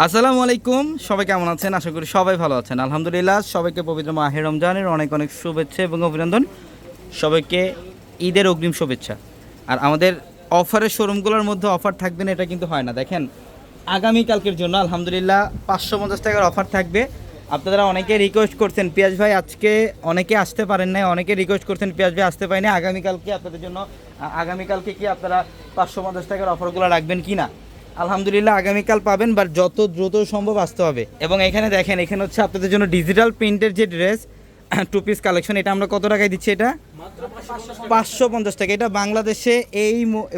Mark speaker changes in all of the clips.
Speaker 1: আসসালামু আলাইকুম, সবাই কেমন আছেন? আশা করি সবাই ভালো আছেন। আলহামদুলিল্লাহ, সবাইকে পবিত্র মাহে রমজানের অনেক অনেক শুভেচ্ছা এবং অভিনন্দন। সবাইকে ঈদের অগ্রিম শুভেচ্ছা। আর আমাদের অফারের শোরুমগুলোর মধ্যে অফার থাকবে না এটা কিন্তু হয় না। দেখেন, আগামীকালকের জন্য আলহামদুলিল্লাহ 550 টাকার অফার থাকবে। আপনারা অনেকে রিকোয়েস্ট করছেন পিয়াজ ভাই আজকে, অনেকে আসতে পারেন নাই, অনেকে রিকোয়েস্ট করছেন পিয়াজ ভাই আসতে পারেনি, আগামীকালকে আপনাদের জন্য আগামীকালকে কি আপনারা 550 টাকার অফারগুলো রাখবেন কি না? আলহামদুলিল্লাহ আগামীকাল পাবেন, বাট যত দ্রুত সম্ভব আসতে হবে। এবং এখানে দেখেন, এখানে হচ্ছে আপনাদের জন্য ডিজিটাল প্রিন্টের যে ড্রেস টু পিস কালেকশন, এটা আমরা কত টাকায় দিচ্ছি? এটা 550 টাকা। এটা বাংলাদেশে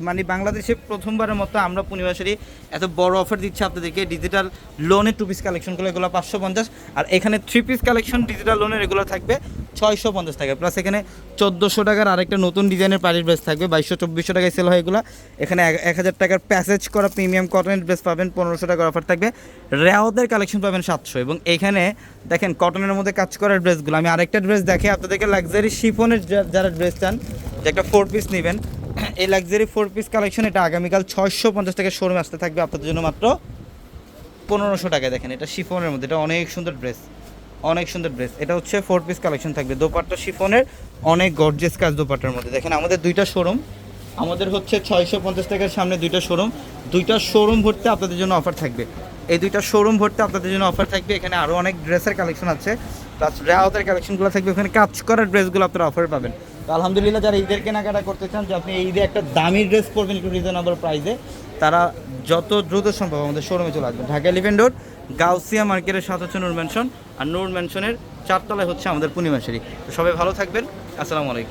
Speaker 1: মানে বাংলাদেশে প্রথমবারের মতো আমরা পূর্ণিমাশারি এত বড় অফার দিচ্ছে আপনাদেরকে। ডিজিটাল লোনের টু পিস কালেকশনগুলো এগুলো 550, আর এখানে থ্রি পিস কালেকশন ডিজিটাল লোনের এগুলো থাকবে 650 টাকা। প্লাস এখানে 1400 টাকার আরেকটা নতুন ডিজাইনের পাড়ির ড্রেস থাকবে, 2200-2400 টাকায় সেল হয় এগুলো। এখানে 1000 টাকার প্যাসেজ করা প্রিমিয়াম কটনের ড্রেস পাবেন, 1500 টাকার অফার থাকবে। রেওয়াদের কালেকশন পাবেন 700। এবং এখানে দেখেন কটনের মধ্যে কাজ করার ড্রেসগুলো, আমি আরেকটা ড্রেস দেখে আপনাদেরকে, লাক্সারি শিফনের যারা ড্রেস চান যে একটা 4 পিস নেবেন, এই লাক্সারি 4 পিস কালেকশন এটা আগামীকাল 650 টাকা শোরুমে আসতে থাকবে আপনাদের জন্য মাত্র 1500 টাকায়। দেখেন এটা শিফনের মধ্যে, এটা অনেক সুন্দর ড্রেস, অনেক সুন্দর ড্রেস। এটা হচ্ছে 4 পিস কালেকশন থাকবে, দোপাট্টা শিফনের, অনেক গর্জিয়াস কাজ দোপাট্টার মধ্যে। দেখেন আমাদের দুইটা শোরুম, আমাদের হচ্ছে 650 টাকার সামনে দুইটা শোরুম ভর্তি আপনাদের জন্য অফার থাকবে। এই দুইটা শোরুম ভর্তি আপনাদের জন্য অফার থাকবে। এখানে আরও অনেক ড্রেসের কালেকশন আছে, প্লাস রেওয়াতের কালেকশনগুলো থাকবে। ওখানে কাজ করার ড্রেসগুলো আপনারা অফার পাবেন। তো আলহামদুলিল্লাহ, যারা ঈদের কেনাকাটা করতে চান যে আপনি এই ঈদে একটা দামি ড্রেস পরবেন একটু রিজনেবল প্রাইসে, তারা যত দ্রুত সম্ভব আমাদের শোরুমে চলে আসবেন। ঢাকা এলিফ্যান্ট রোড গাউসিয়া মার্কেটের সাথে হচ্ছে নূর ম্যানশন, আর নূর ম্যানশনের 4 তলায় হচ্ছে আমাদের পূর্ণিমাশারি। তো সবাই ভালো থাকবেন, আসসালামু আলাইকুম।